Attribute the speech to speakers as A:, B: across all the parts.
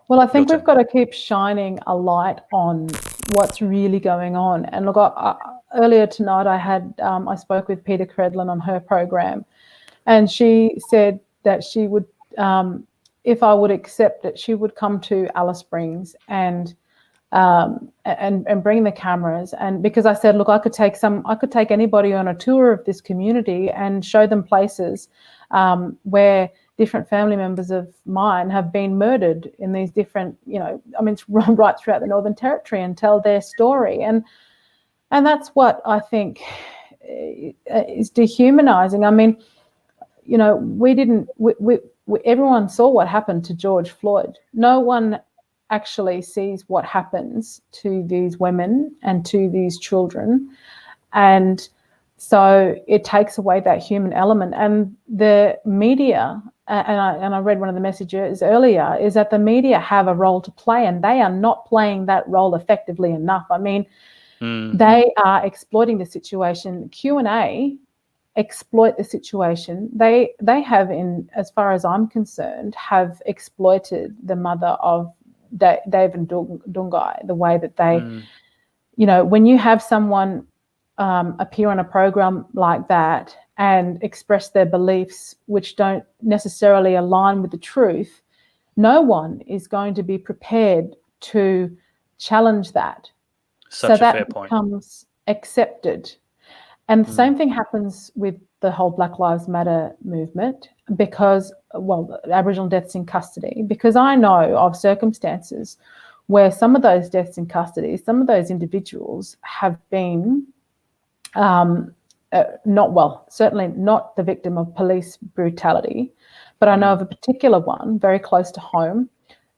A: Well, I think we've got to keep shining a light on what's really going on. And look, earlier tonight I spoke with Peter Credlin on her program, and she said that she would, if I would accept it, she would come to Alice Springs and bring the cameras. And because I said, look, I could take anybody on a tour of this community and show them places where different family members of mine have been murdered in these different, it's right throughout the Northern Territory, and tell their story. And that's what I think is dehumanizing. I mean, everyone saw what happened to George Floyd. No one actually sees what happens to these women and to these children. And so it takes away that human element. And the media, and I read one of the messages earlier, is that the media have a role to play, and they are not playing that role effectively enough. I mean, they are exploiting the situation. Q&A exploit the situation. They have, as far as I'm concerned, have exploited the mother of Dave and Dungai, the way that they, when you have someone appear on a program like that and express their beliefs which don't necessarily align with the truth, no one is going to be prepared to challenge that. So that becomes accepted. And the same thing happens with the whole Black Lives Matter movement, because, Aboriginal deaths in custody, because I know of circumstances where some of those deaths in custody, some of those individuals have been certainly not the victim of police brutality, but I know of a particular one very close to home.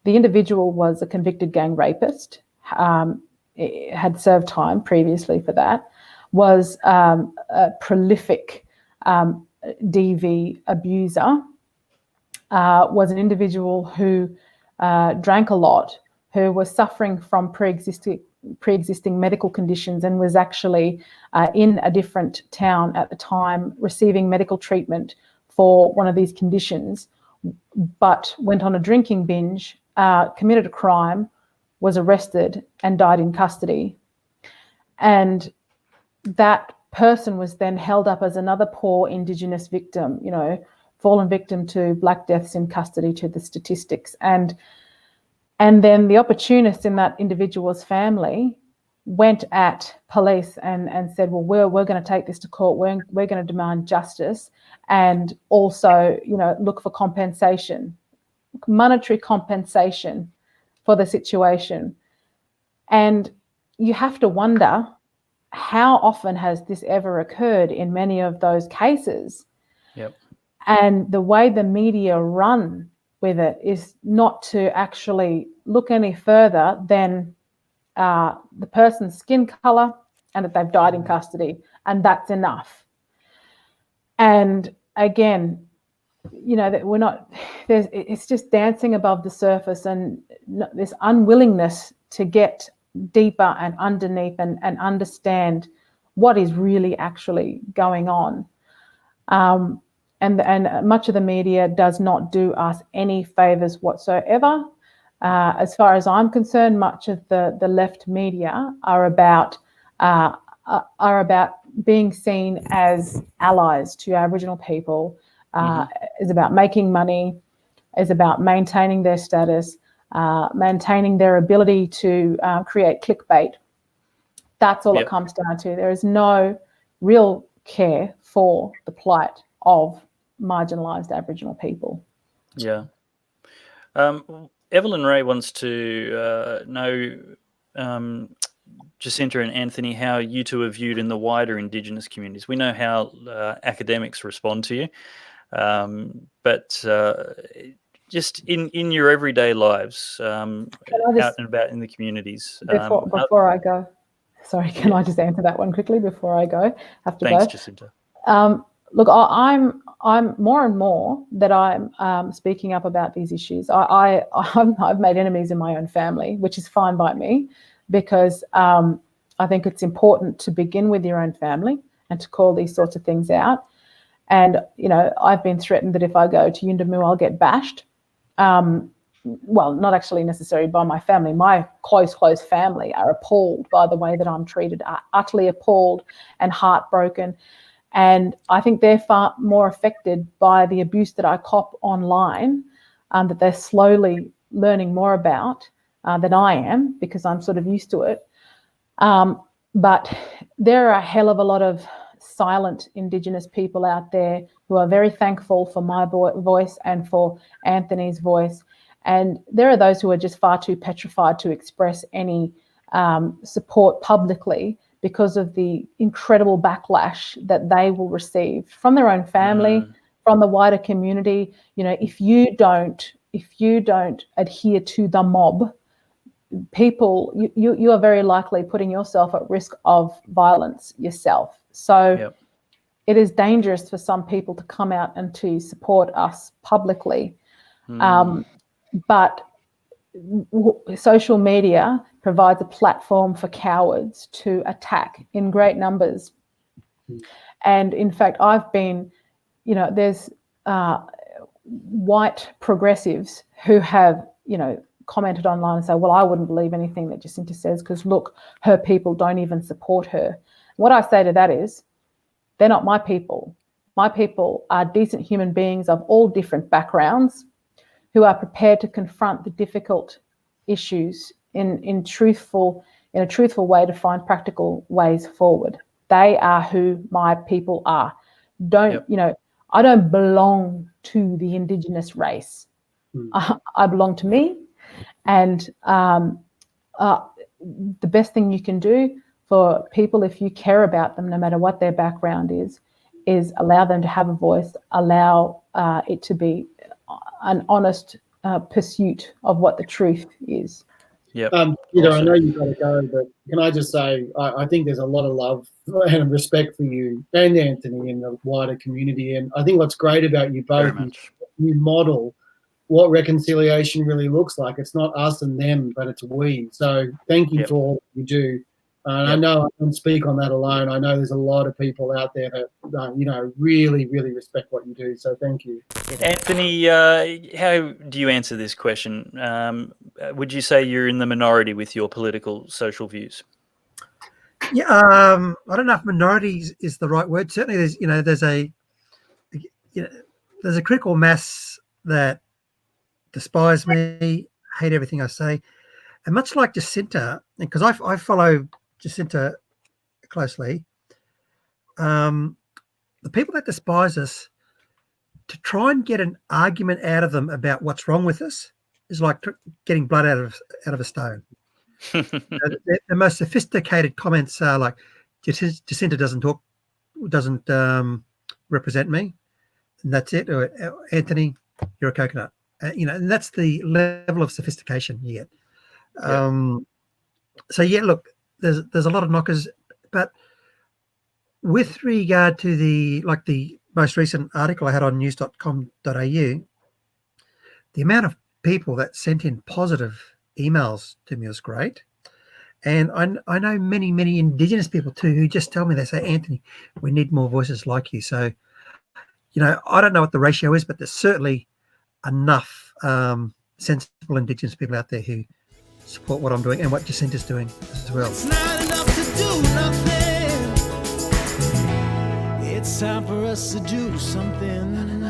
A: The individual was a convicted gang rapist, had served time previously for that, was a prolific DV abuser, was an individual who drank a lot, who was suffering from pre-existing medical conditions, and was actually in a different town at the time receiving medical treatment for one of these conditions, but went on a drinking binge, committed a crime, was arrested and died in custody. And that person was then held up as another poor Indigenous victim, fallen victim to Black deaths in custody, to the statistics. And then the opportunists in that individual's family went at police and said, well, we're going to take this to court. We're going to demand justice, and also, look for compensation, monetary compensation for the situation. And you have to wonder, how often has this ever occurred in many of those cases?
B: Yep. And
A: the way the media run with it is not to actually look any further than the person's skin color and that they've died in custody, and that's enough. And again, that we're not, it's just dancing above the surface, and this unwillingness to get deeper and underneath and understand what is really actually going on. And much of the media does not do us any favors whatsoever. As far as I'm concerned, much of the left media are about being seen as allies to Aboriginal people, is about making money, is about maintaining their status, maintaining their ability to create clickbait. That's all it comes down to. There is no real care for the plight of marginalised Aboriginal people.
B: Yeah. Evelyn Ray wants to know, Jacinta and Anthony, how you two are viewed in the wider Indigenous communities. We know how academics respond to you, but just in your everyday lives, out and about in the communities.
A: Before I go, sorry, can I just answer that one quickly before I go?
B: Thanks, Jacinta.
A: Look, I'm more and more that I'm speaking up about these issues. I've made enemies in my own family, which is fine by me, because I think it's important to begin with your own family and to call these sorts of things out. And I've been threatened that if I go to Yuendamu, I'll get bashed. well, not actually necessarily by my family, my close family are appalled by the way that I'm treated, are utterly appalled and heartbroken. And I think they're far more affected by the abuse that I cop online, that they're slowly learning more about than I am, because I'm sort of used to it. But there are a hell of a lot of silent Indigenous people out there who are very thankful for my voice and for Anthony's voice. And there are those who are just far too petrified to express any support publicly because of the incredible backlash that they will receive from their own family, from the wider community. You know, if you don't adhere to the mob, people, you are very likely putting yourself at risk of violence yourself. So it is dangerous for some people to come out and to support us publicly. But social media provides a platform for cowards to attack in great numbers. And in fact, I've been, you know, there's white progressives who have, you know, commented online and say, well, I wouldn't believe anything that Jacinta says because look, her people don't even support her. What I say to that is, they're not my people. My people are decent human beings of all different backgrounds who are prepared to confront the difficult issues in a truthful way to find practical ways forward. They are who my people are. You know, I don't belong to the Indigenous race. I belong to me. And the best thing you can do for people, if you care about them, no matter what their background is allow them to have a voice, allow it to be an honest pursuit of what the truth is.
C: Peter, I know you've got to go, but can I just say, I think there's a lot of love and respect for you and Anthony in the wider community. And I think what's great about you both is you model what reconciliation really looks like. It's not us and them, but it's we. So thank you for all you do. I know I don't speak on that alone. I know there's a lot of people out there that, you know, really, really respect what you do. So thank you.
B: Anthony, how do you answer this question? Would you say you're in the minority with your political social views?
D: Yeah, I don't know if minority is the right word. Certainly, there's a critical mass that despise me, hate everything I say, and much like Jacinta, because I follow Jacinta closely, the people that despise us, to try and get an argument out of them about what's wrong with us is like getting blood out of a stone. The most sophisticated comments are like, Jacinta doesn't represent me, and that's it. Or Anthony, you're a coconut. And that's the level of sophistication you get. So look, there's a lot of knockers, but with regard to the most recent article I had on news.com.au, the amount of people that sent in positive emails to me was great. And I know many, many Indigenous people too who just tell me, they say, Anthony, we need more voices like you. So, I don't know what the ratio is, but there's certainly enough sensible Indigenous people out there who support what I'm doing and what Jacinta's doing as well.
E: It's not enough to do nothing. It's time for us to do something.